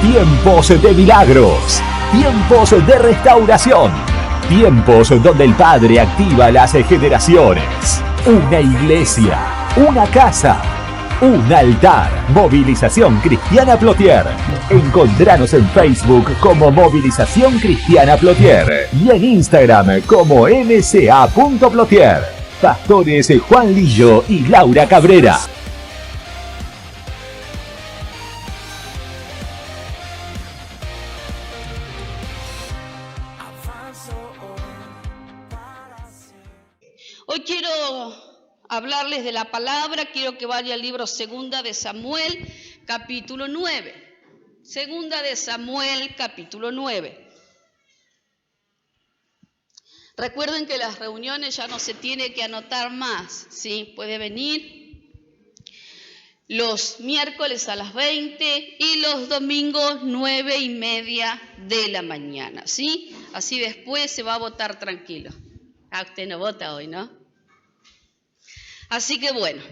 Tiempos de milagros, tiempos de restauración, tiempos donde el Padre activa las generaciones. Una iglesia, una casa, un altar. Movilización Cristiana Plotier. Encontranos en Facebook como Movilización Cristiana Plotier y en Instagram como mca.plotier. Pastores Juan Lillo y Laura Cabrera. Hoy quiero hablarles de la palabra, quiero que vaya al libro Segunda de Samuel, capítulo 9. Segunda de Samuel, capítulo 9. Recuerden que las reuniones ya no se tiene que anotar más, ¿sí? Puede venir los miércoles a las 20 y los domingos 9:30 de la mañana, ¿sí? Así después se va a votar tranquilo. Ah, usted no vota hoy, ¿no? Así que bueno,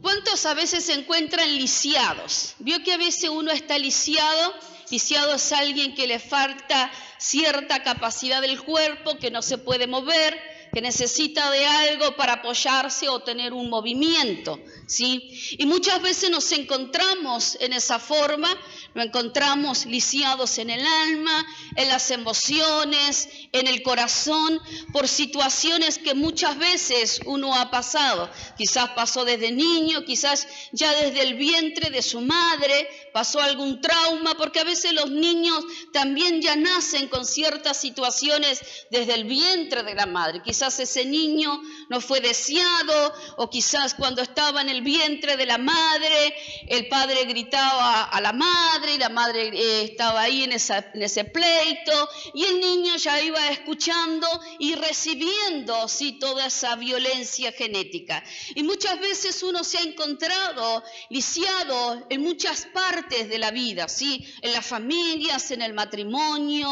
¿cuántos a veces se encuentran lisiados? ¿Vio que a veces uno está lisiado? Lisiado es alguien que le falta cierta capacidad del cuerpo, que no se puede mover, que necesita de algo para apoyarse o tener un movimiento, ¿sí? Y muchas veces nos encontramos en esa forma, nos encontramos lisiados en el alma, en las emociones, en el corazón, por situaciones que muchas veces uno ha pasado. Quizás pasó desde niño, quizás ya desde el vientre de su madre, pasó algún trauma, porque a veces los niños también ya nacen con ciertas situaciones desde el vientre de la madre. Quizás ese niño no fue deseado, o quizás cuando estaba en el vientre de la madre, el padre gritaba a la madre y la madre estaba ahí en ese pleito, y el niño ya iba escuchando y recibiendo, ¿sí?, toda esa violencia genética. Y muchas veces uno se ha encontrado lisiado en muchas partes de la vida, ¿sí?, en las familias, en el matrimonio,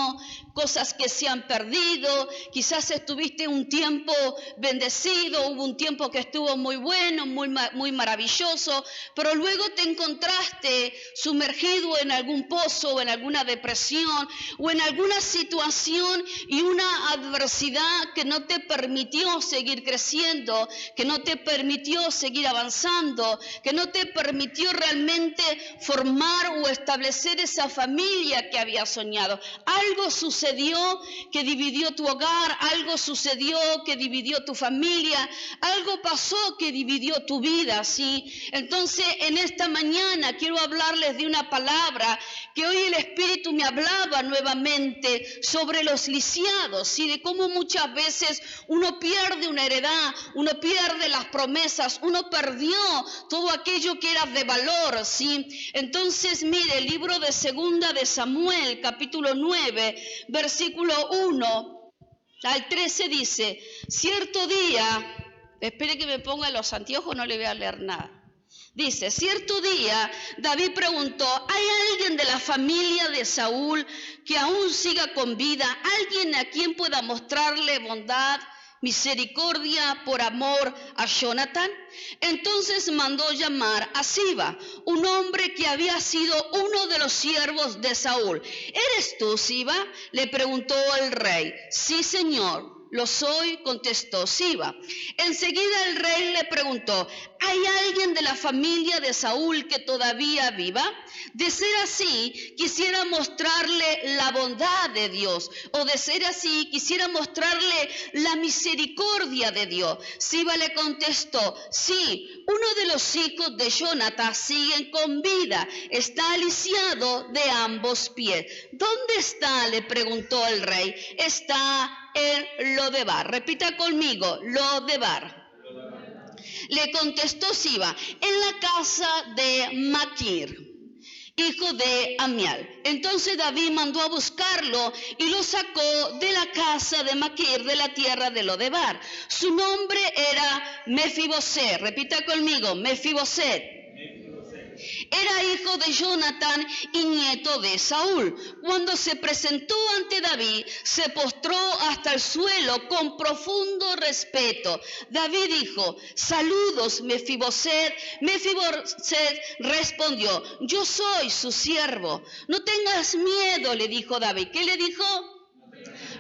cosas que se han perdido. Quizás estuviste un tiempo bendecido, hubo un tiempo que estuvo muy bueno, muy maravilloso, pero luego te encontraste sumergido en algún pozo o en alguna depresión o en alguna situación y una adversidad que no te permitió seguir creciendo, que no te permitió seguir avanzando, que no te permitió realmente formar o establecer esa familia que habías soñado. Algo sucedió que dividió tu hogar, algo sucedió que dividió tu familia, algo pasó que dividió tu vida, ¿sí? Entonces, en esta mañana quiero hablarles de una palabra que hoy el Espíritu me hablaba nuevamente sobre los lisiados, ¿sí? De cómo muchas veces uno pierde una heredad, uno pierde las promesas, uno perdió todo aquello que era de valor, ¿sí? Entonces, mire, el libro de Segunda de Samuel, capítulo 9, versículo 1 al 13 dice: cierto día, espere que me ponga los anteojos, no le voy a leer nada. Dice: cierto día David preguntó: ¿hay alguien de la familia de Saúl que aún siga con vida? ¿Alguien a quien pueda mostrarle bondad, misericordia por amor a Jonathan? Entonces mandó llamar a Siba, un hombre que había sido uno de los siervos de Saúl. ¿Eres tú, Siba?, le preguntó el rey. Sí, señor, lo soy, contestó Siba. Enseguida el rey le preguntó: ¿hay alguien de la familia de Saúl que todavía viva? De ser así, quisiera mostrarle la bondad de Dios, o de ser así, quisiera mostrarle la misericordia de Dios. Siba le contestó: sí, uno de los hijos de Jonathan siguen con vida, está lisiado de ambos pies. ¿Dónde está?, le preguntó el rey. Está en Lodebar. Repita conmigo: Lodebar. Le contestó Siba: en la casa de Maquir, hijo de Amial. Entonces David mandó a buscarlo y lo sacó de la casa de Maquir, de la tierra de Lodebar. Su nombre era Mefiboset. Repita conmigo: Mefiboset. Era hijo de Jonatán y nieto de Saúl. Cuando se presentó ante David, se postró hasta el suelo con profundo respeto. David dijo: saludos, Mefiboset. Mefiboset respondió: yo soy su siervo. No tengas miedo, le dijo David. ¿Qué le dijo?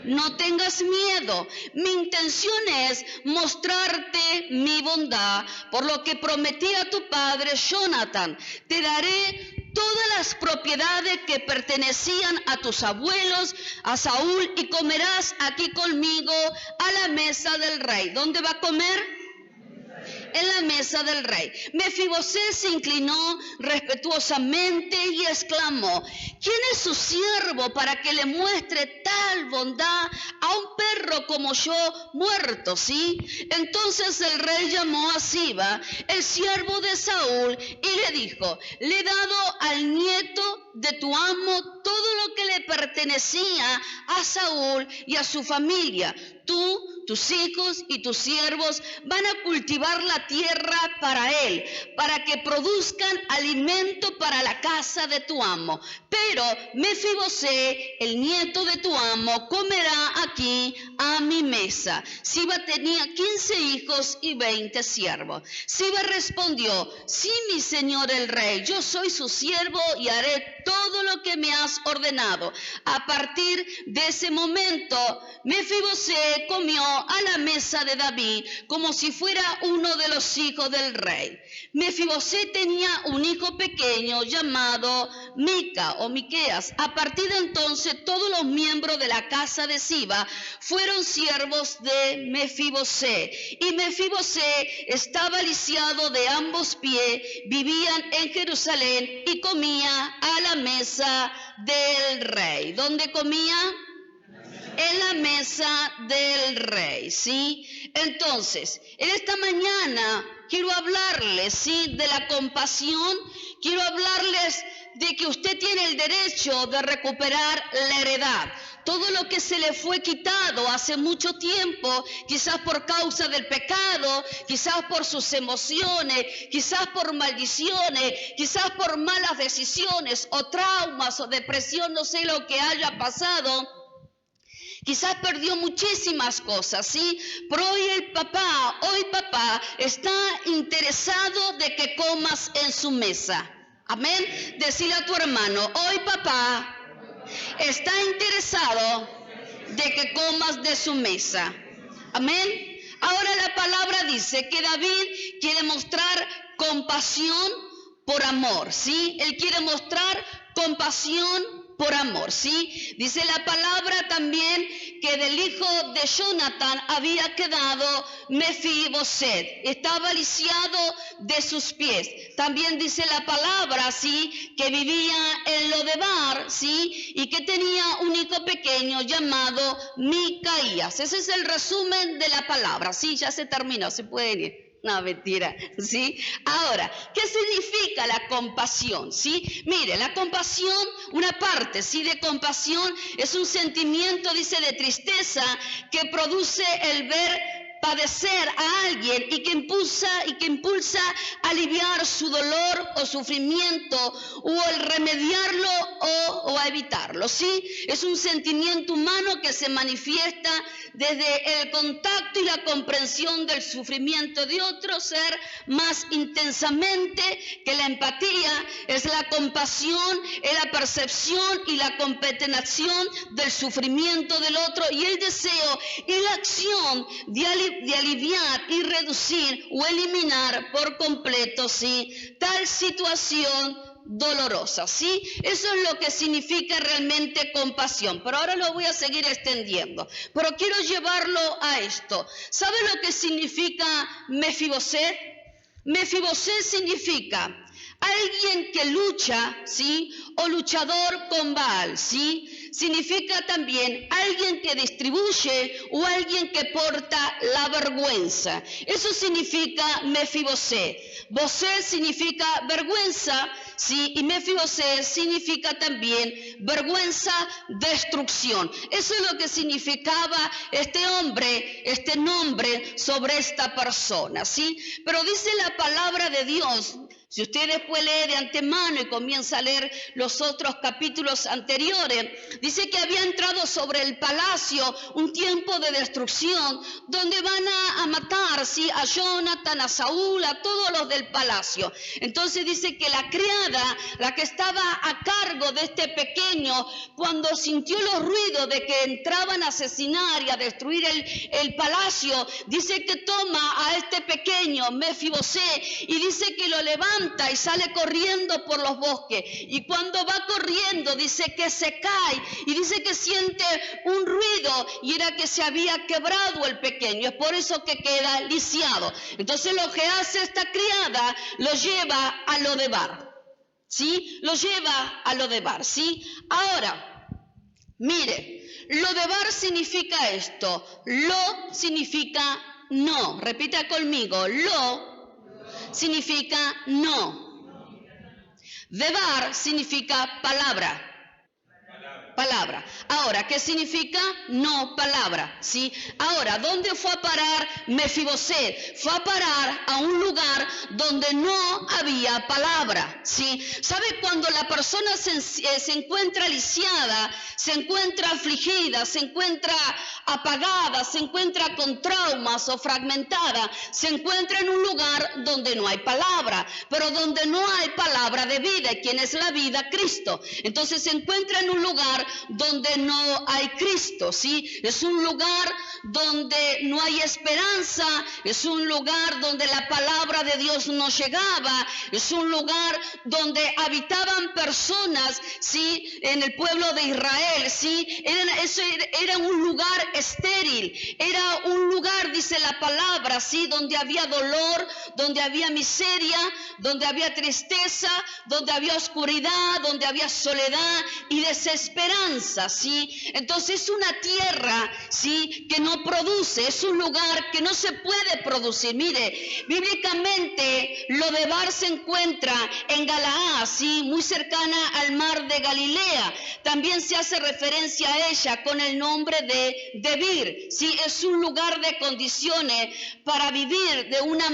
No tengas miedo. Mi intención es mostrarte mi bondad, por lo que prometí a tu padre Jonatán. Te daré todas las propiedades que pertenecían a tus abuelos, a Saúl, y comerás aquí conmigo a la mesa del rey. ¿Dónde va a comer? En la mesa del rey. Mefiboset se inclinó respetuosamente y exclamó: ¿quién es su siervo para que le muestre tal bondad a un perro como yo muerto? ¿Sí? Entonces el rey llamó a Siba, el siervo de Saúl, y le dijo: le he dado al nieto de tu amo todo lo que le pertenecía a Saúl y a su familia. Tú, tus hijos y tus siervos van a cultivar la tierra para él, para que produzcan alimento para la casa de tu amo. Pero Mefiboset, el nieto de tu amo, comerá aquí a mi mesa. Siba tenía 15 hijos y 20 siervos. Siba respondió: sí, mi señor el rey, yo soy su siervo y haré todo lo que me has ordenado. A partir de ese momento, Mefiboset comió a la mesa de David como si fuera uno de los hijos del rey. Mefiboset tenía un hijo pequeño llamado Mica o Miqueas. A partir de entonces, todos los miembros de la casa de Siba fueron siervos de Mefiboset. Y Mefiboset estaba lisiado de ambos pies, vivían en Jerusalén y comía a la mesa del rey. ¿Dónde comía? En la mesa del rey, ¿sí? Entonces, en esta mañana quiero hablarles, ¿sí?, de la compasión. Quiero hablarles de que usted tiene el derecho de recuperar la heredad. Todo lo que se le fue quitado hace mucho tiempo, quizás por causa del pecado, quizás por sus emociones, quizás por maldiciones, quizás por malas decisiones o traumas o depresión, no sé lo que haya pasado. Quizás perdió muchísimas cosas, ¿sí? Pero hoy papá está interesado de que comas en su mesa. Amén. Decile a tu hermano: hoy papá está interesado de que comas de su mesa. Amén. Ahora la palabra dice que David quiere mostrar compasión por amor, ¿sí? Él quiere mostrar compasión por amor, ¿sí? Dice la palabra también que del hijo de Jonatán había quedado Mefiboset, estaba lisiado de sus pies. También dice la palabra, ¿sí?, que vivía en Lodebar, ¿sí?, y que tenía un hijo pequeño llamado Micaías. Ese es el resumen de la palabra, ¿sí? Ya se terminó, se pueden ir. No, mentira, ¿sí? Ahora, ¿qué significa la compasión? ¿Sí? Mire, la compasión, una parte, ¿sí?, de compasión es un sentimiento, dice, de tristeza que produce el ver padecer a alguien y que impulsa a aliviar su dolor o sufrimiento o el remediarlo o a evitarlo, ¿sí? Es un sentimiento humano que se manifiesta desde el contacto y la comprensión del sufrimiento de otro ser más intensamente que la empatía. Es la compasión, es la percepción y la competenciación del sufrimiento del otro y el deseo y la acción de aliviar y reducir o eliminar por completo, ¿sí?, tal situación dolorosa, ¿sí? Eso es lo que significa realmente compasión. Pero ahora lo voy a seguir extendiendo. Pero quiero llevarlo a esto. ¿Sabe lo que significa Mefiboset? Mefiboset significa alguien que lucha, ¿sí?, o luchador con Baal, ¿sí? Significa también alguien que distribuye o alguien que porta la vergüenza. Eso significa Mefiboset. Boset significa vergüenza, ¿sí? Y Mefiboset significa también vergüenza, destrucción. Eso es lo que significaba este nombre sobre esta persona, ¿sí? Pero dice la palabra de Dios, Si usted después lee de antemano y comienza a leer los otros capítulos anteriores, dice que había entrado sobre el palacio un tiempo de destrucción donde van a matar, ¿sí?, a Jonathan, a Saúl, a todos los del palacio. Entonces dice que la criada, la que estaba a cargo de este pequeño, cuando sintió los ruidos de que entraban a asesinar y a destruir el palacio, dice que toma a este pequeño, Mefibosé, y dice que lo levanta y sale corriendo por los bosques. Y cuando va corriendo, dice que se cae y dice que siente un ruido y era que se había quebrado el pequeño. Es por eso que queda lisiado. Entonces lo que hace esta criada, lo lleva a Lodebar, ¿sí? Lo lleva a Lodebar, ¿sí? Ahora, mire, Lodebar significa esto. Lo significa no. Repita conmigo. Lo significa no. Debar significa palabra. Palabra. Ahora, ¿qué significa? No palabra, ¿sí? Ahora, ¿dónde fue a parar Mefibosé? Fue a parar a un lugar donde no había palabra, ¿sí? ¿Sabe cuando la persona se encuentra lisiada, se encuentra afligida, se encuentra apagada, se encuentra con traumas o fragmentada? Se encuentra en un lugar donde no hay palabra, pero donde no hay palabra de vida. ¿Y quién es la vida? Cristo. Entonces se encuentra en un lugar donde no hay Cristo, ¿sí? Es un lugar donde no hay esperanza, es un lugar donde la palabra de Dios no llegaba, es un lugar donde habitaban personas, ¿sí?, en el pueblo de Israel, ¿sí? Era un lugar estéril, era un lugar, dice la palabra, ¿sí?, donde había dolor, donde había miseria, donde había tristeza, donde había oscuridad, donde había soledad y desesperanza, ¿sí? Entonces es una tierra, ¿sí?, que no produce, es un lugar que no se puede producir. Mire, bíblicamente Lodebar se encuentra en Galaad, ¿sí?, muy cercana al mar de Galilea. También se hace referencia a ella con el nombre de Debir, ¿sí? Es un lugar de condiciones para vivir de una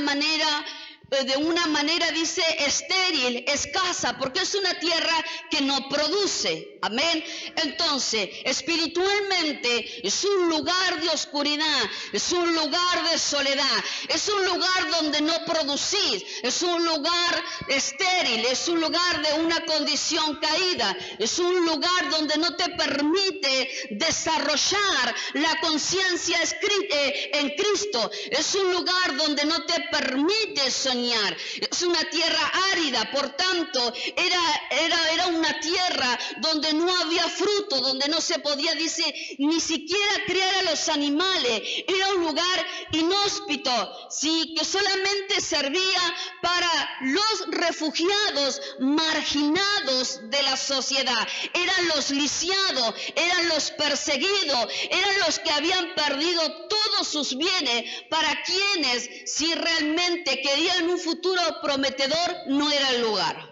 manera, dice, estéril, escasa, porque es una tierra que no produce. Amén. Entonces, espiritualmente es un lugar de oscuridad, es un lugar de soledad, es un lugar donde no producís, es un lugar estéril, es un lugar de una condición caída, es un lugar donde no te permite desarrollar la conciencia en Cristo, es un lugar donde no te permite soñar, es una tierra árida. Por tanto, era una tierra donde no había fruto, donde no se podía, dice, ni siquiera criar a los animales. Era un lugar inhóspito, sí, que solamente servía para los refugiados marginados de la sociedad. Eran los lisiados, eran los perseguidos, eran los que habían perdido todos sus bienes, para quienes, si realmente querían un futuro prometedor, no era el lugar.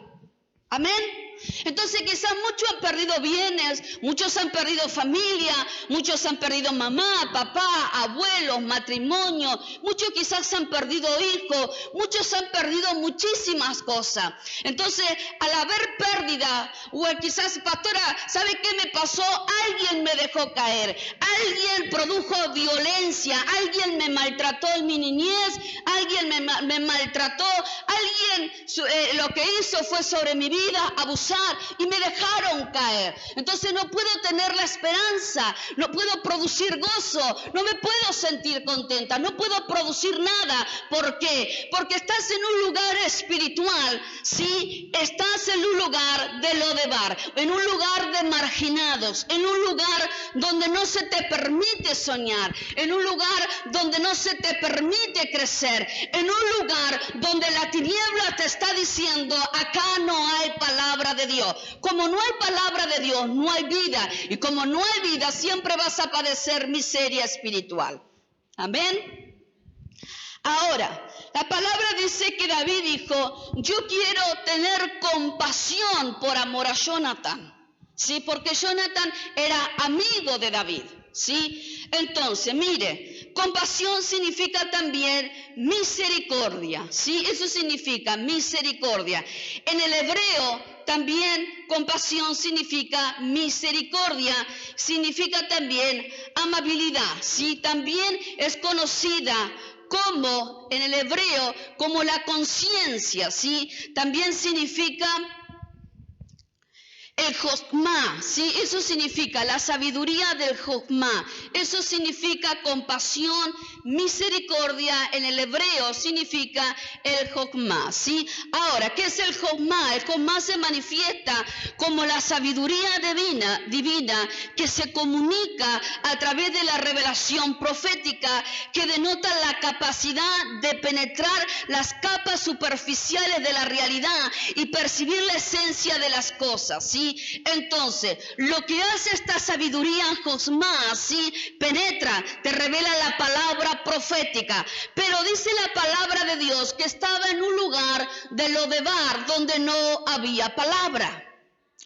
Amén. Entonces quizás muchos han perdido bienes, muchos han perdido familia, muchos han perdido mamá, papá, abuelos, matrimonio, muchos quizás han perdido hijos, muchos han perdido muchísimas cosas. Entonces, al haber pérdida, o quizás, pastora, ¿sabe qué me pasó? Alguien me dejó caer, alguien produjo violencia, alguien me maltrató en mi niñez, alguien me maltrató, alguien lo que hizo fue sobre mi vida abusar y me dejaron caer. Entonces no puedo tener la esperanza, no puedo producir gozo, no me puedo sentir contenta, no puedo producir nada. ¿Por qué? Porque estás en un lugar espiritual, ¿sí? Estás en un lugar de Lodebar, en un lugar de marginados, en un lugar donde no se te permite soñar, en un lugar donde no se te permite crecer, en un lugar donde la tiniebla te está diciendo: acá no hay palabra de Dios. Como no hay palabra de Dios, no hay vida. Y como no hay vida, siempre vas a padecer miseria espiritual. Amén. Ahora, la palabra dice que David dijo: yo quiero tener compasión por amor a Jonathan. Sí, porque Jonathan era amigo de David. ¿Sí? Entonces, mire, compasión significa también misericordia, ¿sí? Eso significa misericordia. En el hebreo también compasión significa misericordia, significa también amabilidad, ¿sí? También es conocida como, en el hebreo, como la conciencia, ¿sí? También significa el Jochma, ¿sí? Eso significa la sabiduría del Jochma. Eso significa compasión, misericordia. En el hebreo significa el Jochma, ¿sí? Ahora, ¿qué es el Jochma? El Jochma se manifiesta como la sabiduría divina que se comunica a través de la revelación profética, que denota la capacidad de penetrar las capas superficiales de la realidad y percibir la esencia de las cosas, ¿sí? Entonces, lo que hace esta sabiduría Jochma, ¿sí? Penetra, te revela la palabra profética. Pero dice la palabra de Dios que estaba en un lugar de Lodebar donde no había palabra.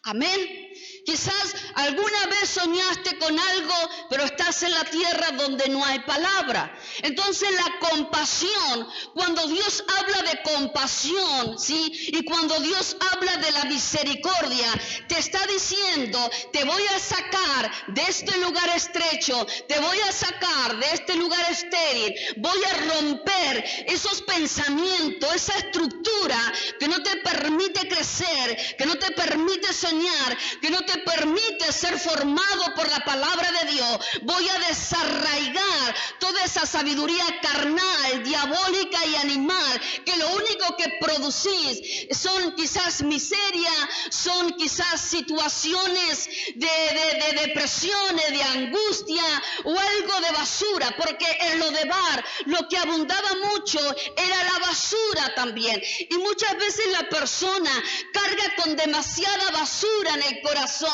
Amén. Quizás alguna vez soñaste con algo, pero estás en la tierra donde no hay palabra. Entonces la compasión, cuando Dios habla de compasión, ¿sí? Y cuando Dios habla de la misericordia, te está diciendo, te voy a sacar de este lugar estrecho, te voy a sacar de este lugar estéril, voy a romper esos pensamientos, esa estructura que no te permite crecer, que no te permite soñar, que no te permite ser formado por la palabra de Dios. Voy a desarraigar toda esa sabiduría carnal, diabólica y animal, que lo único que producís son quizás miseria, son quizás situaciones de depresiones, de angustia o algo de basura, porque en Lodebar lo que abundaba mucho era la basura también. Y muchas veces la persona carga con demasiada basura en el corazón,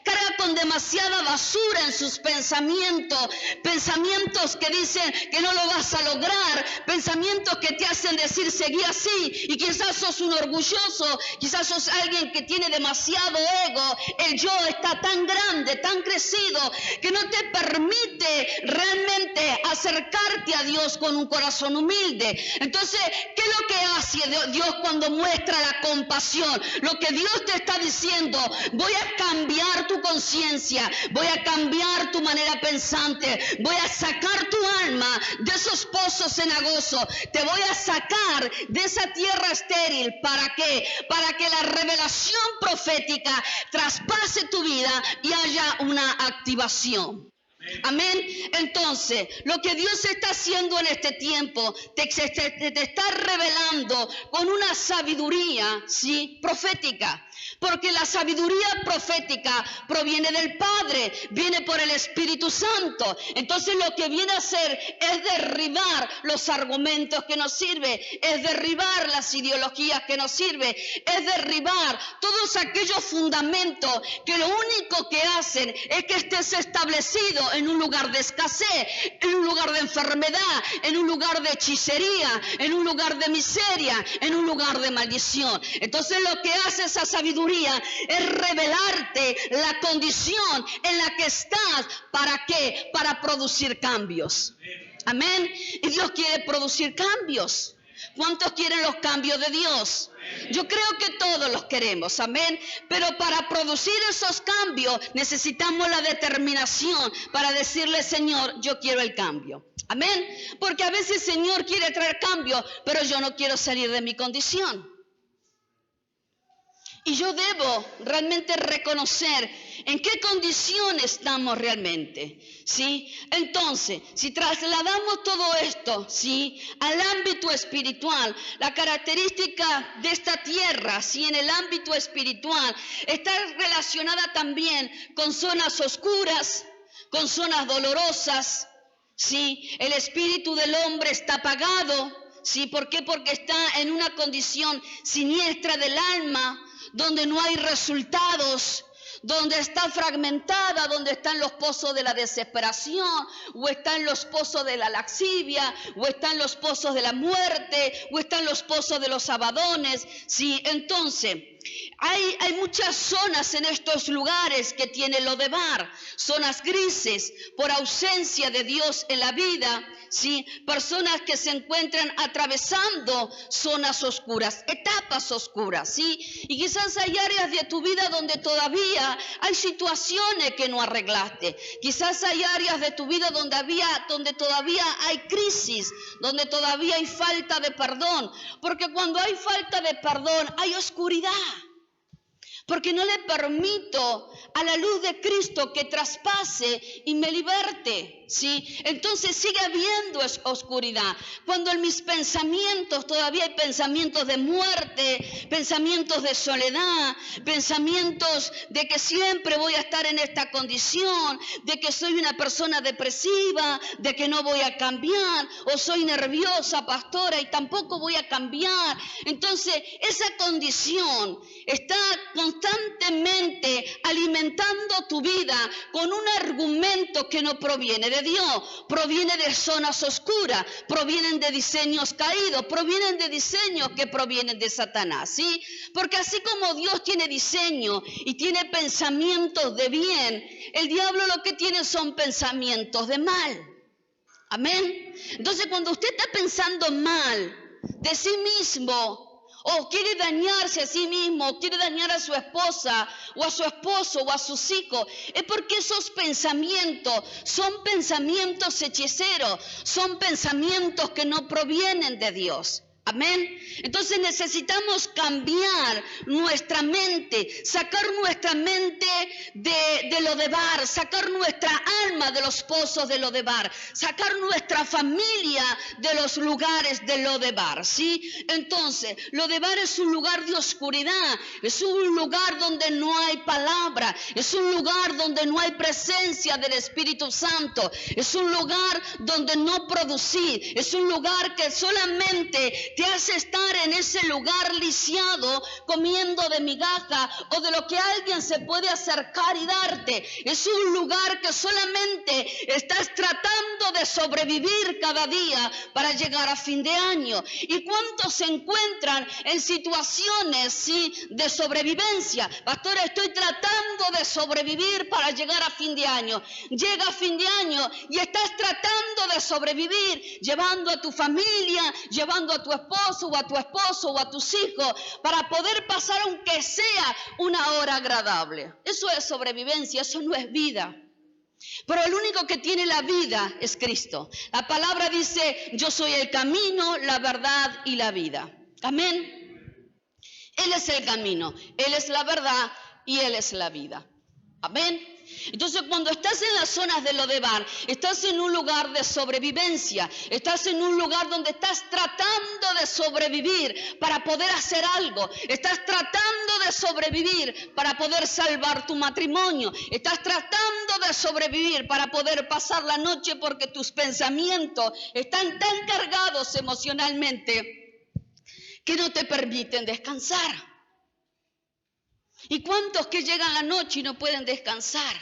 carga con demasiada basura en sus pensamientos, pensamientos que dicen que no lo vas a lograr, pensamientos que te hacen decir seguí así, y quizás sos un orgulloso, quizás sos alguien que tiene demasiado ego, el yo está tan grande, tan crecido, que no te permite realmente acercarte a Dios con un corazón humilde. Entonces, ¿qué es lo que hace Dios cuando muestra la compasión? Lo que Dios te está diciendo, voy a cambiar tu conciencia, voy a cambiar tu manera pensante, voy a sacar tu alma de esos pozos cenagosos, te voy a sacar de esa tierra estéril. ¿Para qué? Para que la revelación profética traspase tu vida y haya una activación. Amén. Entonces, lo que Dios está haciendo en este tiempo, te está revelando con una sabiduría, ¿sí? Profética. Porque la sabiduría profética proviene del Padre, viene por el Espíritu Santo. Entonces lo que viene a hacer es derribar los argumentos que nos sirven, es derribar las ideologías que nos sirven, es derribar todos aquellos fundamentos que lo único que hacen es que estés establecido en un lugar de escasez, en un lugar de enfermedad, en un lugar de hechicería, en un lugar de miseria, en un lugar de maldición. Entonces lo que hace esa sabiduría es revelarte la condición en la que estás. ¿Para qué? Para producir cambios. Amén. Y Dios quiere producir cambios. ¿Cuántos quieren los cambios de Dios? Yo creo que todos los queremos, amén. Pero para producir esos cambios necesitamos la determinación para decirle, Señor, yo quiero el cambio. Amén. Porque a veces el Señor quiere traer cambio, pero yo no quiero salir de mi condición. Y yo debo realmente reconocer en qué condición estamos realmente, ¿sí? Entonces, si trasladamos todo esto, ¿sí?, al ámbito espiritual, la característica de esta tierra, ¿sí?, en el ámbito espiritual, está relacionada también con zonas oscuras, con zonas dolorosas, ¿sí? El espíritu del hombre está apagado, ¿sí? ¿Por qué? Porque está en una condición siniestra del alma, donde no hay resultados, donde está fragmentada, donde están los pozos de la desesperación, o están los pozos de la laxivia, o están los pozos de la muerte, o están los pozos de los abadones, ¿sí? Entonces, hay muchas zonas en estos lugares que tiene Lodebar, zonas grises por ausencia de Dios en la vida, ¿sí? Personas que se encuentran atravesando zonas oscuras, etapas oscuras, ¿sí? Y quizás hay áreas de tu vida donde todavía hay situaciones que no arreglaste. Quizás hay áreas de tu vida donde todavía hay crisis, donde todavía hay falta de perdón. Porque cuando hay falta de perdón, hay oscuridad. Porque no le permito a la luz de Cristo que traspase y me liberte, ¿sí? Entonces sigue habiendo oscuridad. Cuando en mis pensamientos todavía hay pensamientos de muerte, pensamientos de soledad, pensamientos de que siempre voy a estar en esta condición, de que soy una persona depresiva, de que no voy a cambiar, o soy nerviosa, pastora, y tampoco voy a cambiar. Entonces esa condición está constantemente alimentando tu vida con un argumento que no proviene de Dios, proviene de zonas oscuras, provienen de diseños caídos, provienen de diseños que provienen de Satanás, ¿sí? Porque así como Dios tiene diseño y tiene pensamientos de bien, el diablo lo que tiene son pensamientos de mal. Amén. Entonces cuando usted está pensando mal de sí mismo, o quiere dañarse a sí mismo, o quiere dañar a su esposa, o a su esposo, o a sus hijos, es porque esos pensamientos son pensamientos hechiceros, son pensamientos que no provienen de Dios. Amén. Entonces necesitamos cambiar nuestra mente, sacar nuestra mente de Lodebar, sacar nuestra alma de los pozos de Lodebar, sacar nuestra familia de los lugares de Lodebar, ¿sí? Entonces, Lodebar es un lugar de oscuridad, es un lugar donde no hay palabra, es un lugar donde no hay presencia del Espíritu Santo, es un lugar donde no producir, es un lugar que solamente te hace estar en ese lugar lisiado, comiendo de migaja o de lo que alguien se puede acercar y darte. Es un lugar que solamente estás tratando de sobrevivir cada día para llegar a fin de año. ¿Y cuántos se encuentran en situaciones, sí, de sobrevivencia? Pastora, estoy tratando de sobrevivir para llegar a fin de año. Llega a fin de año y estás tratando de sobrevivir, llevando a tu familia, llevando a tu esposo o a tu esposo o a tus hijos para poder pasar aunque sea una hora agradable. Eso es sobrevivencia, eso no es vida. Pero el único que tiene la vida es Cristo. La palabra dice, yo soy el camino, la verdad y la vida. Amén. Él es el camino, Él es la verdad y Él es la vida. Amén. Entonces cuando estás en las zonas de Lodebar, estás en un lugar de sobrevivencia, estás en un lugar donde estás tratando de sobrevivir para poder hacer algo, estás tratando de sobrevivir para poder salvar tu matrimonio, estás tratando de sobrevivir para poder pasar la noche porque tus pensamientos están tan cargados emocionalmente que no te permiten descansar. ¿Y cuántos que llegan la noche y no pueden descansar?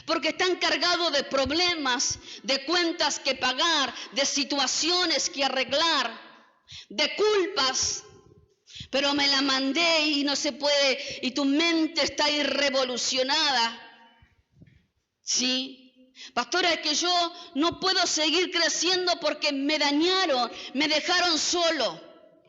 Porque están cargados de problemas, de cuentas que pagar, de situaciones que arreglar, de culpas. Pero me la mandé y no se puede, y tu mente está ahí revolucionada. ¿Sí? Pastora, es que yo no puedo seguir creciendo porque me dañaron, me dejaron solo.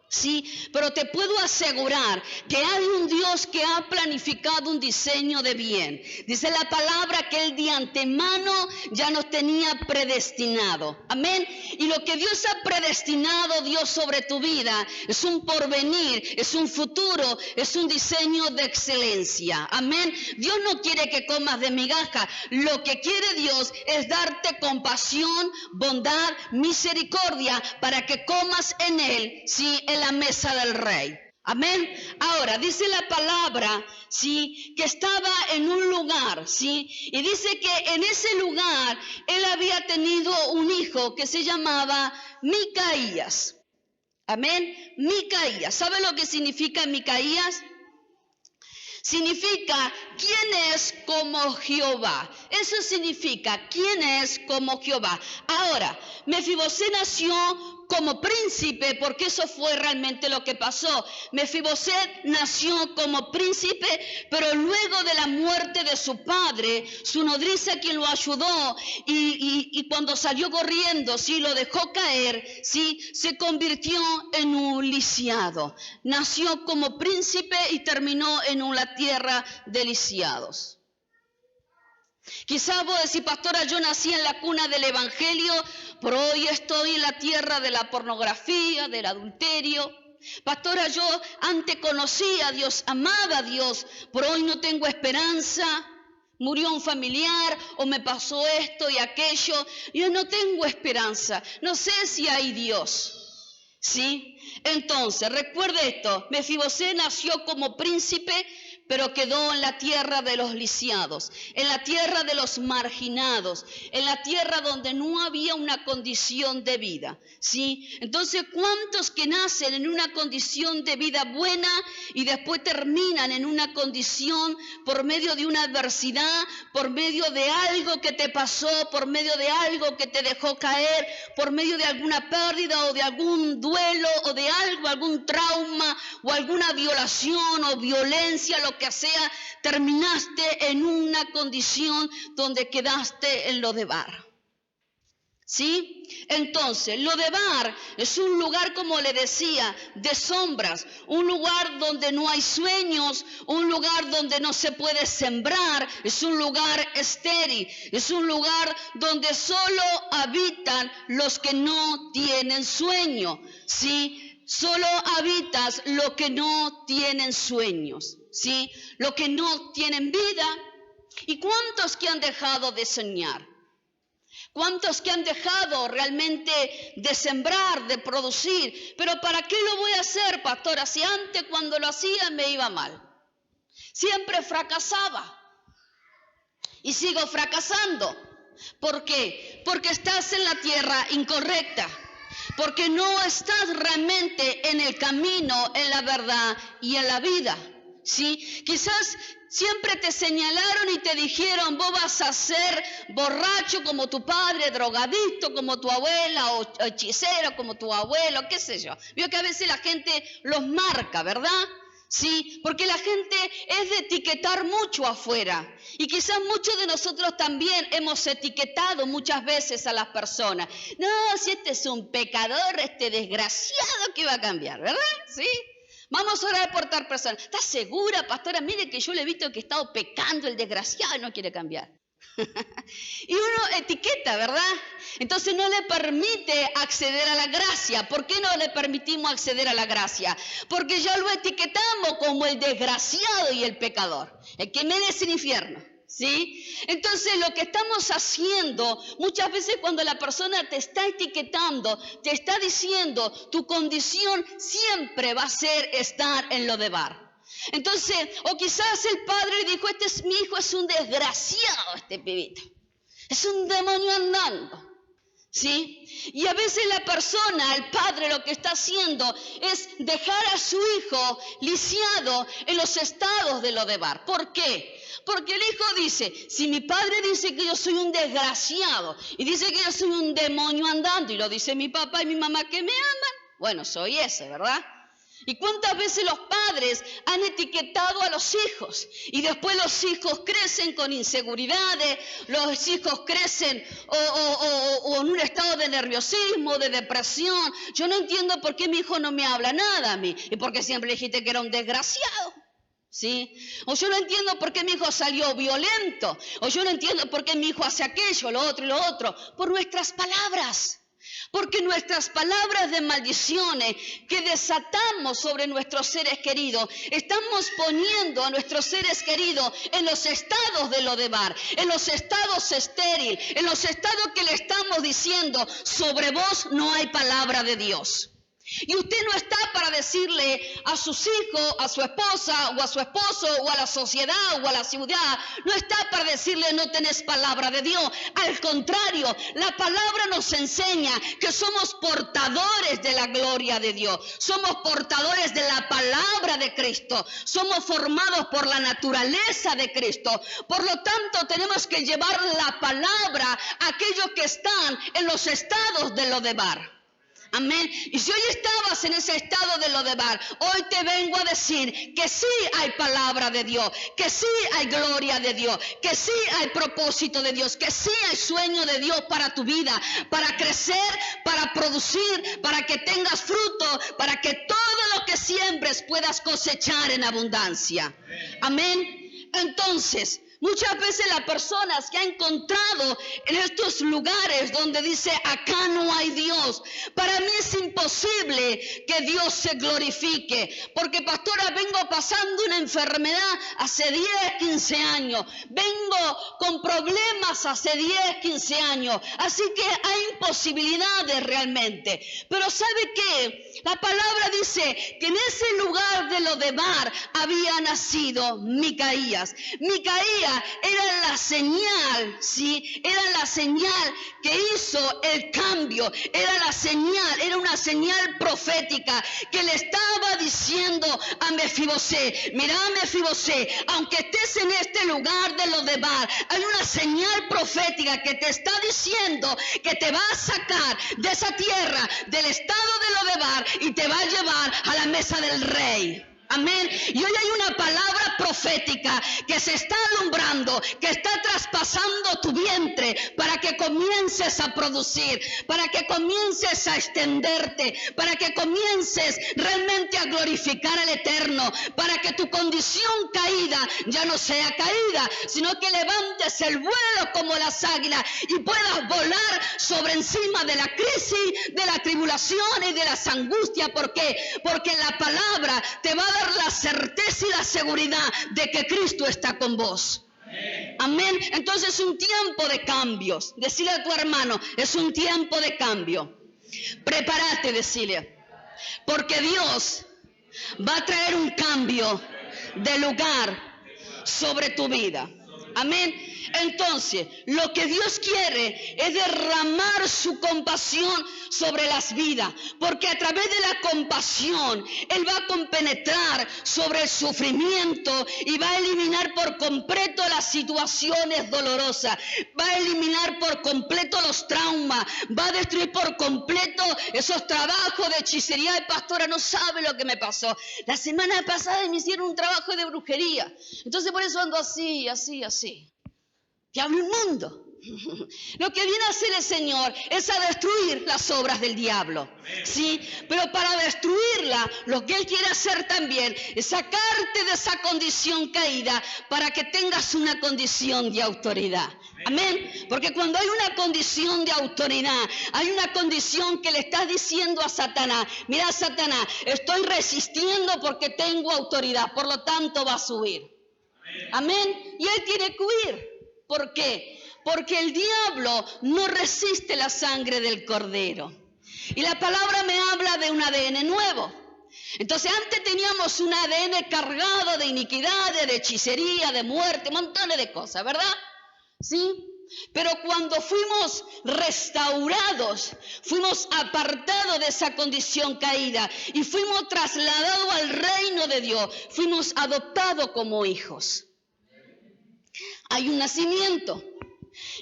Sí, pero te puedo asegurar que hay un Dios que ha planificado un diseño de bien. Dice la palabra que Él de antemano ya nos tenía predestinado. Amén. Y lo que Dios ha predestinado, Dios, sobre tu vida es un porvenir, es un futuro, es un diseño de excelencia. Amén. Dios no quiere que comas de migaja. Lo que quiere Dios es darte compasión, bondad, misericordia para que comas en Él, sí, en la mesa del rey. Amén. Ahora dice la palabra, sí, que estaba en un lugar, sí, y dice que en ese lugar él había tenido un hijo que se llamaba Micaías. Amén. Micaías. ¿Sabe lo que significa Micaías? Significa quién es como Jehová. Eso significa quién es como Jehová. Ahora, Mefibosé nació como príncipe, porque eso fue realmente lo que pasó. Mefiboset nació como príncipe, pero luego de la muerte de su padre, su nodriza quien lo ayudó, y cuando salió corriendo, sí, lo dejó caer, sí, se convirtió en un lisiado. Nació como príncipe y terminó en una tierra de lisiados. Quizás vos decís, pastora, yo nací en la cuna del evangelio, pero hoy estoy en la tierra de la pornografía, del adulterio. Pastora, yo antes conocía a Dios, amaba a Dios, pero hoy no tengo esperanza. Murió un familiar o me pasó esto y aquello. Yo no tengo esperanza, no sé si hay Dios. ¿Sí? Entonces, recuerde esto, Mefiboset nació como príncipe, pero quedó en la tierra de los lisiados, en la tierra de los marginados, en la tierra donde no había una condición de vida, ¿sí? Entonces, ¿cuántos que nacen en una condición de vida buena y después terminan en una condición por medio de una adversidad, por medio de algo que te pasó, por medio de algo que te dejó caer, por medio de alguna pérdida o de algún duelo o de algo, algún trauma o alguna violación o violencia, lo que sea, terminaste en una condición donde quedaste en Lodebar? ¿Sí? Entonces, Lodebar es un lugar, como le decía, de sombras, un lugar donde no hay sueños, un lugar donde no se puede sembrar, es un lugar estéril, es un lugar donde solo habitan los que no tienen sueño, ¿sí? Solo habitas lo que no tienen sueños, ¿sí? Lo que no tienen vida. ¿Y cuántos que han dejado de soñar? ¿Cuántos que han dejado realmente de sembrar, de producir? Pero ¿para qué lo voy a hacer, pastora? Si antes cuando lo hacía me iba mal. Siempre fracasaba. Y sigo fracasando. ¿Por qué? Porque estás en la tierra incorrecta. Porque no estás realmente en el camino, en la verdad y en la vida, ¿sí? Quizás siempre te señalaron y te dijeron, vos vas a ser borracho como tu padre, drogadicto como tu abuela, o hechicero como tu abuelo, qué sé yo. Veo que a veces la gente los marca, ¿verdad? Sí, porque la gente es de etiquetar mucho afuera y quizás muchos de nosotros también hemos etiquetado muchas veces a las personas. No, si este es un pecador, este desgraciado que va a cambiar, ¿verdad? Sí. Vamos a orar por tal persona. ¿Estás segura, pastora? Mire que yo le he visto que ha estado pecando el desgraciado y no quiere cambiar. Y uno etiqueta, ¿verdad? Entonces no le permite acceder a la gracia. ¿Por qué no le permitimos acceder a la gracia? Porque ya lo etiquetamos como el desgraciado y el pecador, el que merece el infierno, ¿sí? Entonces lo que estamos haciendo muchas veces cuando la persona te está etiquetando, te está diciendo tu condición siempre va a ser estar en Lodebar. Entonces, o quizás el padre dijo, este es mi hijo, es un desgraciado este pibito, es un demonio andando, ¿sí? Y a veces la persona, el padre, lo que está haciendo es dejar a su hijo lisiado en los estados de Lodebar. ¿Por qué? Porque el hijo dice, si mi padre dice que yo soy un desgraciado y dice que yo soy un demonio andando y lo dice mi papá y mi mamá que me aman, bueno, soy ese, ¿verdad? ¿Y cuántas veces los padres han etiquetado a los hijos? Y después los hijos crecen con inseguridades, los hijos crecen o en un estado de nerviosismo, de depresión. Yo no entiendo por qué mi hijo no me habla nada a mí. Y porque siempre dijiste que era un desgraciado. ¿Sí? O yo no entiendo por qué mi hijo salió violento. O yo no entiendo por qué mi hijo hace aquello, lo otro y lo otro. Por nuestras palabras. Porque nuestras palabras de maldiciones que desatamos sobre nuestros seres queridos, estamos poniendo a nuestros seres queridos en los estados de Lodebar, en los estados estéril, en los estados que le estamos diciendo, sobre vos no hay palabra de Dios. Y usted no está para decirle a sus hijos, a su esposa o a su esposo o a la sociedad o a la ciudad, no está para decirle no tenés palabra de Dios. Al contrario, la palabra nos enseña que somos portadores de la gloria de Dios. Somos portadores de la palabra de Cristo. Somos formados por la naturaleza de Cristo. Por lo tanto, tenemos que llevar la palabra a aquellos que están en los estados de Lodebar. Amén. Y si hoy estabas en ese estado de Lodebar, hoy te vengo a decir que sí hay palabra de Dios, que sí hay gloria de Dios, que sí hay propósito de Dios, que sí hay sueño de Dios para tu vida, para crecer, para producir, para que tengas fruto, para que todo lo que siembres puedas cosechar en abundancia. Amén. Entonces, muchas veces las personas que han encontrado en estos lugares donde dice acá no hay Dios, para mí es imposible que Dios se glorifique, porque pastora, vengo pasando una enfermedad hace 10, 15 años, vengo con problemas hace 10, 15 años, así que hay imposibilidades realmente. Pero ¿sabe qué? La palabra dice que en ese lugar de Lodebar había nacido Micaías. Micaías era la señal, ¿sí? Era la señal que hizo el cambio, era la señal, era una señal profética que le estaba diciendo a Mefibosé, mira Mefibosé, aunque estés en este lugar de Lodebar, hay una señal profética que te está diciendo que te va a sacar de esa tierra, del estado de Lodebar, y te va a llevar a la mesa del rey. Amén. Y hoy hay una palabra profética que se está alumbrando, que está traspasando tu vientre para que comiences a producir, para que comiences a extenderte, para que comiences realmente a glorificar al Eterno, para que tu condición caída ya no sea caída, sino que levantes el vuelo como las águilas y puedas volar sobre encima de la crisis, de la tribulación y de las angustias. ¿Por qué? Porque la palabra te va a dar la certeza y la seguridad de que Cristo está con vos. Amén. Entonces es un tiempo de cambios. Decile a tu hermano, es un tiempo de cambio. Prepárate, decile, porque Dios va a traer un cambio de lugar sobre tu vida. Amén. Entonces, lo que Dios quiere es derramar su compasión sobre las vidas, porque a través de la compasión Él va a compenetrar sobre el sufrimiento y va a eliminar por completo las situaciones dolorosas, va a eliminar por completo los traumas, va a destruir por completo esos trabajos de hechicería. De pastora, no sabe lo que me pasó. La semana pasada me hicieron un trabajo de brujería, entonces por eso ando así. Diablo inmundo. Lo que viene a hacer el Señor es a destruir las obras del diablo, ¿sí? Pero para destruirla, lo que Él quiere hacer también es sacarte de esa condición caída para que tengas una condición de autoridad. Amén. Porque cuando hay una condición de autoridad, hay una condición que le estás diciendo a Satanás, mira Satanás, estoy resistiendo porque tengo autoridad, por lo tanto va a subir. Amén. Y Él tiene que huir. ¿Por qué? Porque el diablo no resiste la sangre del cordero. Y la palabra me habla de un ADN nuevo. Entonces antes teníamos un ADN cargado de iniquidades, de hechicería, de muerte, montones de cosas, ¿verdad? ¿Sí? Pero cuando fuimos restaurados, fuimos apartados de esa condición caída y fuimos trasladados al reino de Dios, fuimos adoptados como hijos. Hay un nacimiento.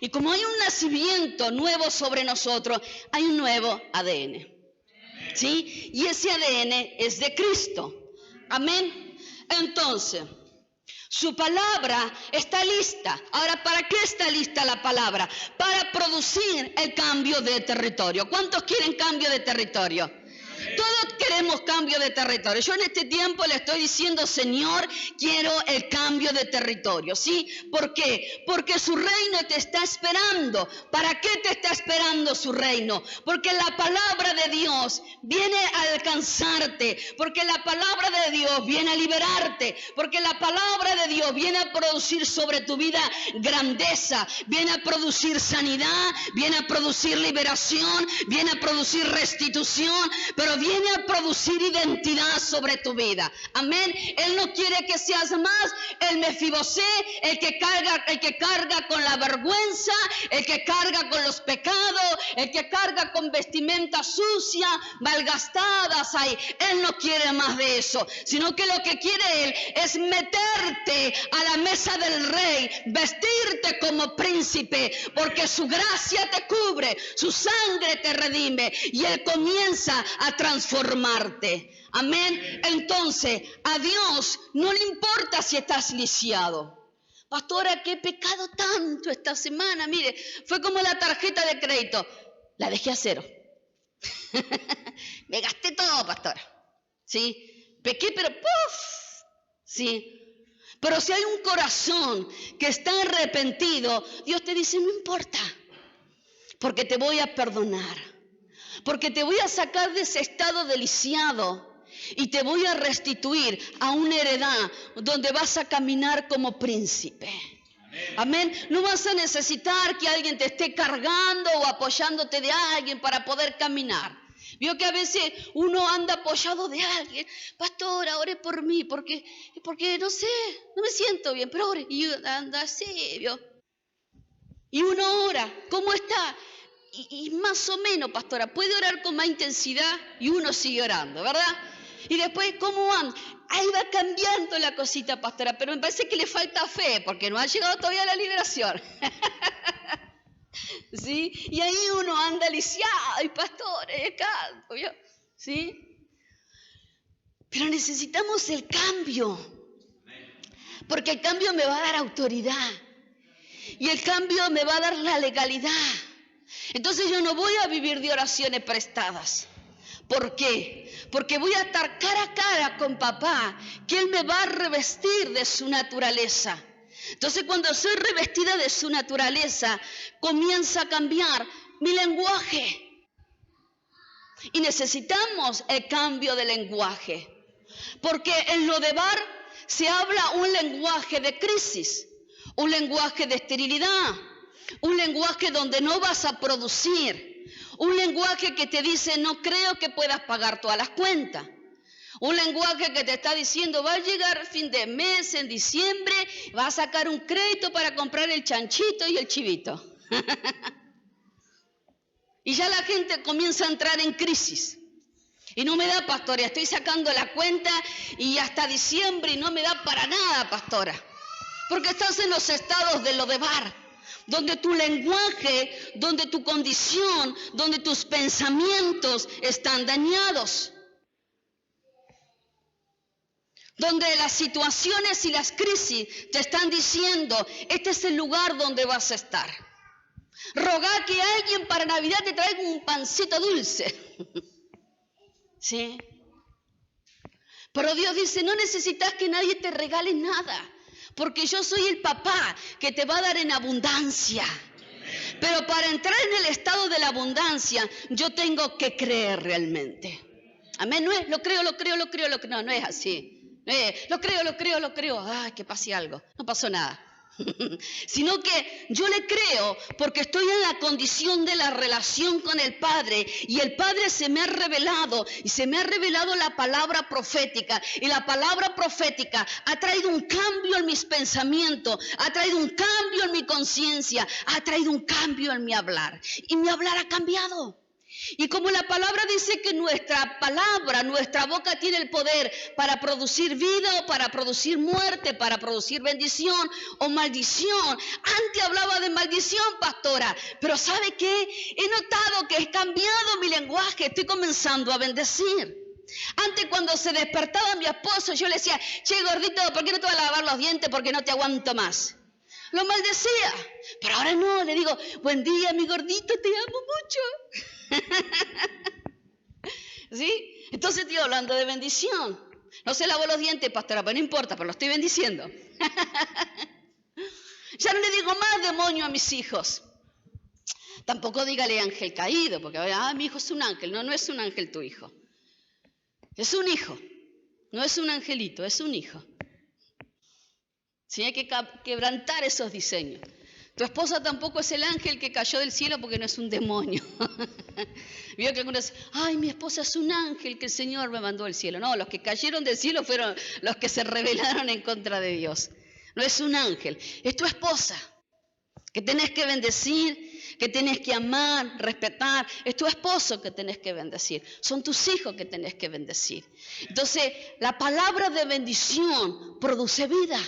Y como hay un nacimiento nuevo sobre nosotros, hay un nuevo ADN. ¿Sí? Y ese ADN es de Cristo. Amén. Entonces, su palabra está lista. Ahora, ¿para qué está lista la palabra? Para producir el cambio de territorio. ¿Cuántos quieren cambio de territorio? Todos queremos cambio de territorio. Yo en este tiempo le estoy diciendo, Señor, quiero el cambio de territorio, ¿sí? ¿Por qué? Porque su reino te está esperando. ¿Para qué te está esperando su reino? Porque la palabra de Dios viene a alcanzarte, porque la palabra de Dios viene a liberarte, porque la palabra de Dios viene a producir sobre tu vida grandeza, viene a producir sanidad, viene a producir liberación, viene a producir restitución, pero pero viene a producir identidad sobre tu vida. Amén. Él no quiere que seas más el Mefibosé, el que carga con la vergüenza, el que carga con los pecados, el que carga con vestimentas sucias, malgastadas ahí. Él no quiere más de eso, sino que lo que quiere Él es meterte a la mesa del rey, vestirte como príncipe, porque su gracia te cubre, su sangre te redime y Él comienza a transformarte. Amén. Entonces, a Dios no le importa si estás lisiado. Pastora, ¿qué he pecado tanto esta semana? Mire, fue como la tarjeta de crédito. La dejé a cero. Me gasté todo, pastora. ¿Sí? Pequé, pero ¡puf! ¿Sí? Pero si hay un corazón que está arrepentido, Dios te dice, no importa, porque te voy a perdonar, porque te voy a sacar de ese estado de lisiado y te voy a restituir a una heredad donde vas a caminar como príncipe. Amén. No vas a necesitar que alguien te esté cargando o apoyándote de alguien para poder caminar. Vio que a veces uno anda apoyado de alguien. Pastora, ore por mí, porque no sé, no me siento bien, pero ore. Y anda así, ¿vio? Y uno ora, ¿cómo está? Y más o menos, pastora, puede orar con más intensidad y uno sigue orando, ¿verdad? Y después, ¿cómo anda? Ahí va cambiando la cosita, pastora, pero me parece que le falta fe, porque no ha llegado todavía la liberación. ¿Sí? Y ahí uno anda lisiado, y pastor, canto, ¿sí? Pero necesitamos el cambio, porque el cambio me va a dar autoridad, y el cambio me va a dar la legalidad. Entonces yo no voy a vivir de oraciones prestadas. ¿Por qué? Porque voy a estar cara a cara con papá, que Él me va a revestir de su naturaleza. Entonces cuando soy revestida de su naturaleza, comienza a cambiar mi lenguaje. Y necesitamos el cambio de lenguaje. Porque en Lodebar se habla un lenguaje de crisis, un lenguaje de esterilidad, un lenguaje donde no vas a producir. Un lenguaje que te dice, no creo que puedas pagar todas las cuentas. Un lenguaje que te está diciendo, va a llegar fin de mes, en diciembre, va a sacar un crédito para comprar el chanchito y el chivito. Y ya la gente comienza a entrar en crisis. Y no me da, pastora, estoy sacando la cuenta y hasta diciembre y no me da para nada, pastora. Porque estás en los estados de Lodebar, donde tu lenguaje, donde tu condición, donde tus pensamientos están dañados. Donde las situaciones y las crisis te están diciendo, este es el lugar donde vas a estar. Rogá que alguien para Navidad te traiga un pancito dulce. ¿Sí? Pero Dios dice, no necesitas que nadie te regale nada, porque yo soy el papá que te va a dar en abundancia. Pero para entrar en el estado de la abundancia, yo tengo que creer realmente. Amén, no es, lo creo, no es así. Lo creo, ay, que pase algo. No pasó nada. Sino que yo le creo porque estoy en la condición de la relación con el Padre, y el Padre se me ha revelado, y se me ha revelado la palabra profética, y la palabra profética ha traído un cambio en mis pensamientos, ha traído un cambio en mi conciencia, ha traído un cambio en mi hablar, y mi hablar ha cambiado. Y como la palabra dice que nuestra palabra, nuestra boca tiene el poder para producir vida o para producir muerte, para producir bendición o maldición. Antes hablaba de maldición, pastora, pero ¿sabe qué? He notado que he cambiado mi lenguaje, estoy comenzando a bendecir. Antes cuando se despertaba mi esposo, yo le decía, che gordito, ¿por qué no te vas a lavar los dientes? Porque no te aguanto más. Lo maldecía, pero ahora no, le digo, buen día mi gordito, te amo mucho. ¿Sí? Entonces estoy hablando de bendición. No se lavó los dientes, pastora, pero no importa, pero lo estoy bendiciendo. Ya no le digo más demonio a mis hijos. Tampoco dígale ángel caído, porque mi hijo es un ángel. No, no es un ángel tu hijo. Es un hijo. No es un angelito, es un hijo. Sí, hay que quebrantar esos diseños. Tu esposa tampoco es el ángel que cayó del cielo porque no es un demonio. Vio que algunos dicen, ay, mi esposa es un ángel que el Señor me mandó al cielo. No, los que cayeron del cielo fueron los que se rebelaron en contra de Dios. No es un ángel, es tu esposa, que tenés que bendecir, que tenés que amar, respetar. Es tu esposo que tenés que bendecir. Son tus hijos que tenés que bendecir. Entonces, la palabra de bendición produce vida.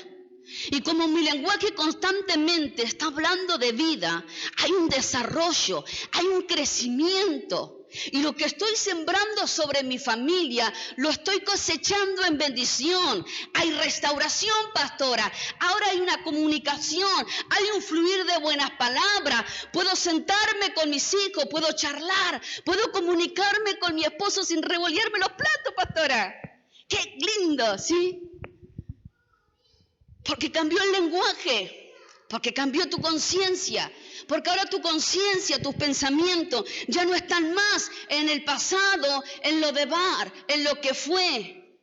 Y como mi lenguaje constantemente está hablando de vida, hay un desarrollo, hay un crecimiento. Y lo que estoy sembrando sobre mi familia, lo estoy cosechando en bendición. Hay restauración, pastora. Ahora hay una comunicación, hay un fluir de buenas palabras. Puedo sentarme con mis hijos, puedo charlar, puedo comunicarme con mi esposo sin revolverme los platos, pastora. ¡Qué lindo!, ¿sí? Porque cambió el lenguaje, porque cambió tu conciencia, porque ahora tu conciencia, tus pensamientos ya no están más en el pasado, en lo de bar, en lo que fue,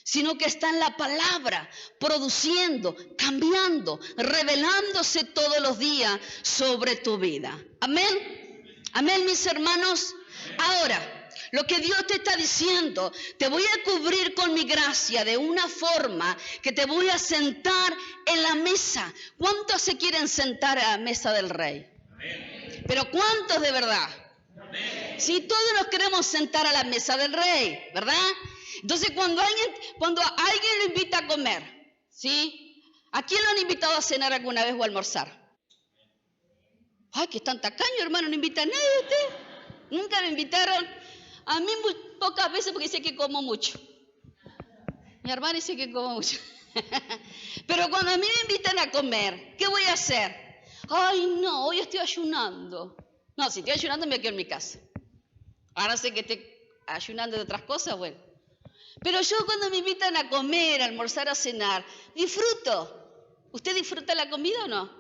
sino que está en la palabra, produciendo, cambiando, revelándose todos los días sobre tu vida. Amén. Amén, mis hermanos. Ahora, lo que Dios te está diciendo, te voy a cubrir con mi gracia de una forma que te voy a sentar en la mesa. ¿Cuántos se quieren sentar a la mesa del Rey? Amén. Pero ¿cuántos de verdad? Amén. Sí, todos nos queremos sentar a la mesa del Rey, ¿verdad? Entonces cuando alguien lo invita a comer, ¿sí? ¿A quién lo han invitado a cenar alguna vez o a almorzar? Ay, que están tacaños, hermano, no invita a nadie a usted. Nunca me invitaron. A mí muy pocas veces porque sé que como mucho. Mi hermana dice que como mucho. Pero cuando a mí me invitan a comer, ¿qué voy a hacer? Ay, no, hoy estoy ayunando. No, si estoy ayunando me quedo en mi casa. Ahora sé que estoy ayunando de otras cosas, bueno. Pero yo cuando me invitan a comer, a almorzar, a cenar, disfruto. ¿Usted disfruta la comida o no?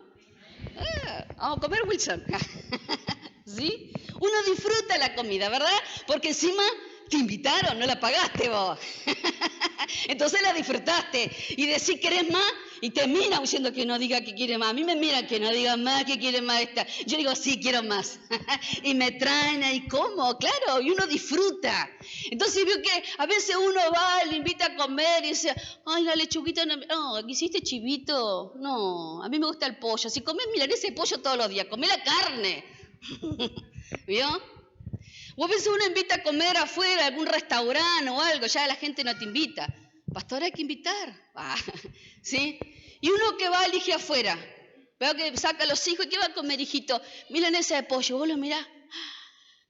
Vamos a comer, Wilson. ¿Sí? Uno disfruta la comida, ¿verdad? Porque encima te invitaron, no la pagaste vos. Entonces la disfrutaste. Y decís, ¿querés más? Y te miran diciendo que no diga que quiere más. A mí me miran que no diga más, que quiere más esta. Yo digo, sí, quiero más. Y me traen ahí, ¿cómo? Claro, y uno disfruta. Entonces veo que a veces uno va, le invita a comer y dice, ay, la lechuguita, no, ¿hiciste chivito? No, a mí me gusta el pollo. Si comés milanesa de pollo todos los días, comé la carne. ¿Vio? O a veces uno invita a comer afuera, algún restaurante o algo, ya la gente no te invita. Pastor, hay que invitar. ¿Sí? Y uno que va, elige afuera. Veo que saca a los hijos, ¿y qué va a comer, hijito? Milanesa de pollo. Vos lo mirás.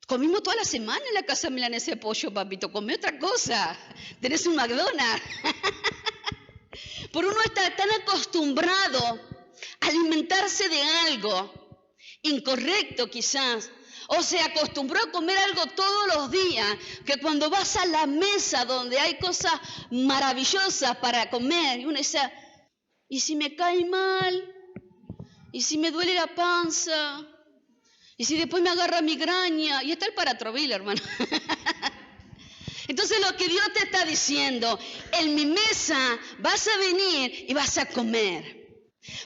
Comimos toda la semana en la casa milanesa de pollo, papito. Comé otra cosa. Tenés un McDonald's. Por uno está tan acostumbrado a alimentarse de algo incorrecto quizás, o se acostumbró a comer algo todos los días, que cuando vas a la mesa donde hay cosas maravillosas para comer, y uno dice, ¿y si me cae mal? ¿Y si me duele la panza? ¿Y si después me agarra migraña? Y está el Paratrovil, hermano. Entonces lo que Dios te está diciendo, en mi mesa vas a venir y vas a comer.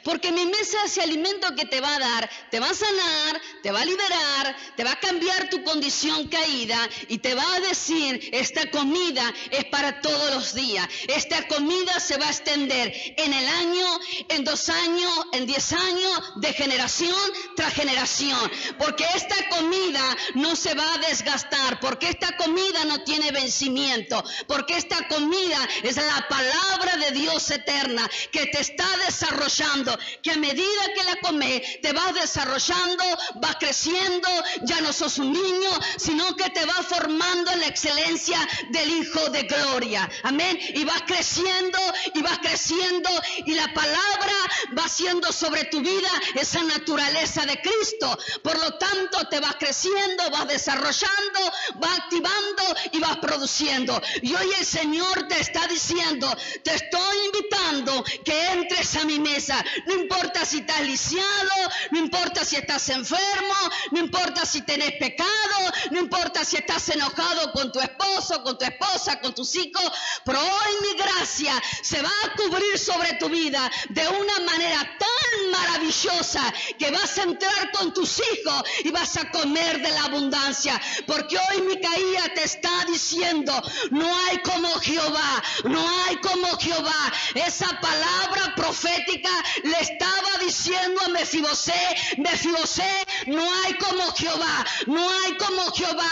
Porque mi mesa, ese alimento que te va a dar, te va a sanar, te va a liberar, te va a cambiar tu condición caída y te va a decir, esta comida es para todos los días. Esta comida se va a extender en el año, en 2 años, en 10 años, de generación tras generación. Porque esta comida no se va a desgastar, porque esta comida no tiene vencimiento, porque esta comida es la palabra de Dios eterna que te está desarrollando, que a medida que la comes te vas desarrollando, vas creciendo, ya no sos un niño, sino que te vas formando en la excelencia del Hijo de Gloria. Amén. Y vas creciendo y la palabra va haciendo sobre tu vida esa naturaleza de Cristo. Por lo tanto, te vas creciendo, vas desarrollando, vas activando y vas produciendo. Y hoy el Señor te está diciendo, te estoy invitando que entres a mi mesa. No importa si estás lisiado, no importa si estás enfermo, no importa si tenés pecado, no importa si estás enojado con tu esposo, con tu esposa, con tus hijos, pero hoy mi gracia se va a cubrir sobre tu vida de una manera tan tan maravillosa que vas a entrar con tus hijos y vas a comer de la abundancia. Porque hoy Micaías te está diciendo, no hay como Jehová, no hay como Jehová. Esa palabra profética le estaba diciendo a Mefibosé, Mefibosé, no hay como Jehová, no hay como Jehová.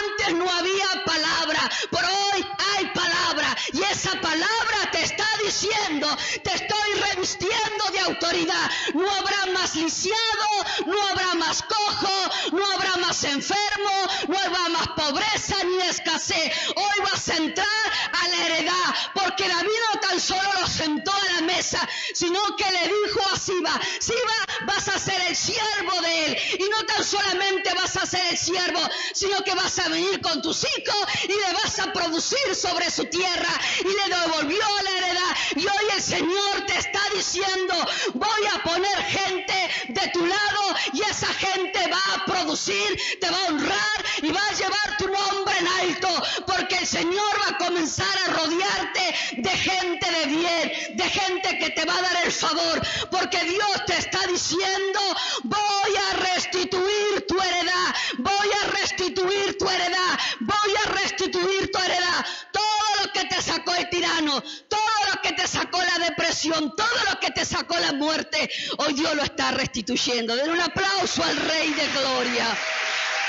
Antes no había palabra, pero hoy hay palabra. Y esa palabra te está diciendo, te estoy revistiendo de autoridad. No habrá más lisiado, no habrá más cojo, no habrá más enfermo, no habrá más pobreza ni escasez. Hoy vas a entrar a la heredad, porque David no tan solo lo sentó a la mesa, sino que le dijo a Siba, Siba, vas a ser el siervo de él. Y no tan solamente vas a ser el siervo, sino que vas a venir con tus hijos y le vas a producir sobre su tierra. Y le devolvió la heredad. Y hoy el Señor te está diciendo, voy a poner gente de tu lado y esa gente va a producir, te va a honrar y va a llevar tu nombre en alto, porque el Señor va a comenzar a rodearte de gente de bien, de gente que te va a dar el favor, porque Dios te está diciendo, voy a restituir tu heredad, voy a restituir tu heredad, voy a restituir tu heredad. Todo lo que te sacó el tirano, todo lo que te sacó la depresión, todo lo que te sacó la muerte, hoy Dios lo está restituyendo. Den un aplauso al Rey de Gloria.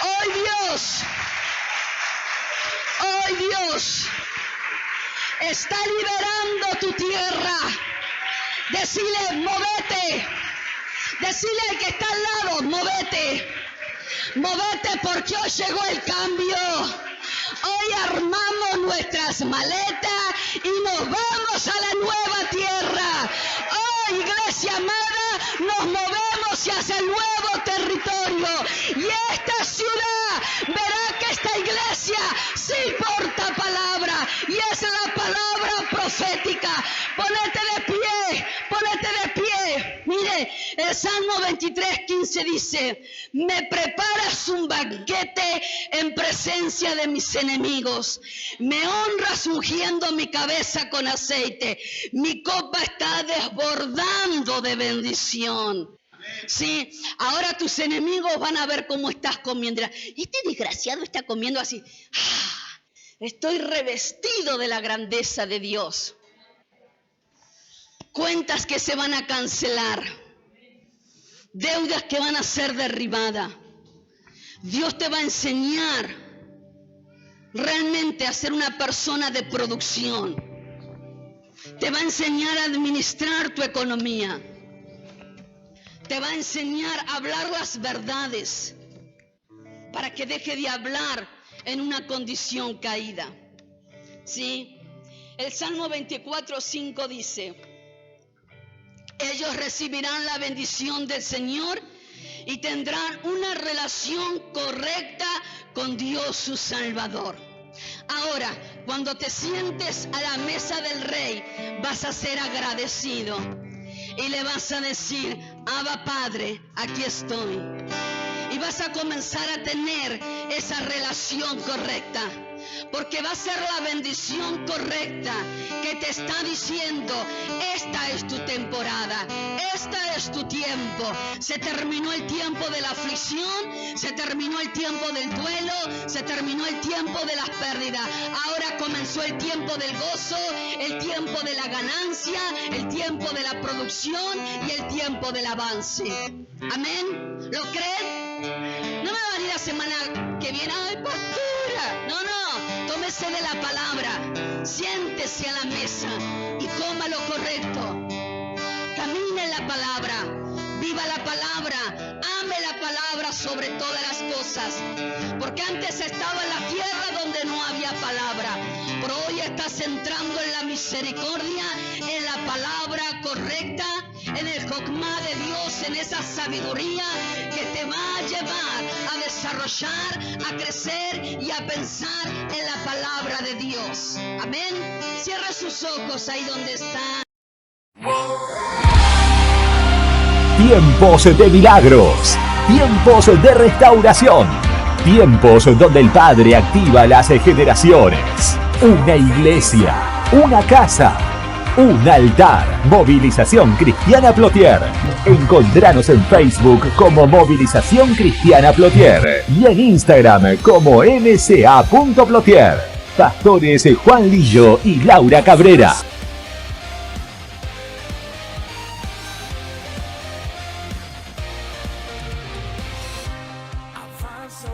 Hoy Dios está liberando tu tierra. Decile, movete. Decile al que está al lado, movete. Movete, porque hoy llegó el cambio. Hoy armamos nuestras maletas y nos vamos a la nueva tierra. Hoy, iglesia amada, nos movemos hacia el nuevo territorio. Y esta ciudad verá que esta iglesia sí porta palabra. Y esa es la palabra profética. Ponete de pie, ponete de pie. Mire, el Salmo 23:15 dice, me preparas un banquete en presencia de mis enemigos. Me honras ungiendo mi cabeza con aceite. Mi copa está desbordando de bendición. Sí, ahora tus enemigos van a ver cómo estás comiendo. Y este desgraciado está comiendo así. Estoy revestido de la grandeza de Dios. Cuentas que se van a cancelar. Deudas que van a ser derribadas. Dios te va a enseñar realmente a ser una persona de producción. Te va a enseñar a administrar tu economía. Te va a enseñar a hablar las verdades para que deje de hablar en una condición caída. ¿Sí? El Salmo 24:5 dice, ellos recibirán la bendición del Señor y tendrán una relación correcta con Dios su Salvador. Ahora, cuando te sientes a la mesa del Rey, vas a ser agradecido y le vas a decir, Abba Padre, aquí estoy. Y vas a comenzar a tener esa relación correcta, porque va a ser la bendición correcta que te está diciendo, esta es tu temporada, esta es tu tiempo. Se terminó el tiempo de la aflicción, se terminó el tiempo del duelo, se terminó el tiempo de las pérdidas. Ahora comenzó el tiempo del gozo, el tiempo de la ganancia, el tiempo de la producción y el tiempo del avance. Amén. ¿Lo creen? No me va a venir la semana que viene, ay, pastora. No, tómese de la palabra, siéntese a la mesa y coma lo correcto. Camine en la palabra, viva la palabra, ame la palabra sobre todas las cosas. Porque antes estaba en la tierra donde no había palabra, pero hoy estás entrando en la misericordia, en la palabra correcta, en el jokmá de Dios, en esa sabiduría que te va a llevar a desarrollar, a crecer y a pensar en la palabra de Dios. Amén. Cierra sus ojos ahí donde está. Tiempos de milagros, tiempos de restauración, tiempos donde el Padre activa las generaciones. Una iglesia, una casa, Un altar. Movilización Cristiana Plotier. Encontranos en Facebook como Movilización Cristiana Plotier y en Instagram como mca.plotier. Pastores Juan Lillo y Laura Cabrera. Avanzo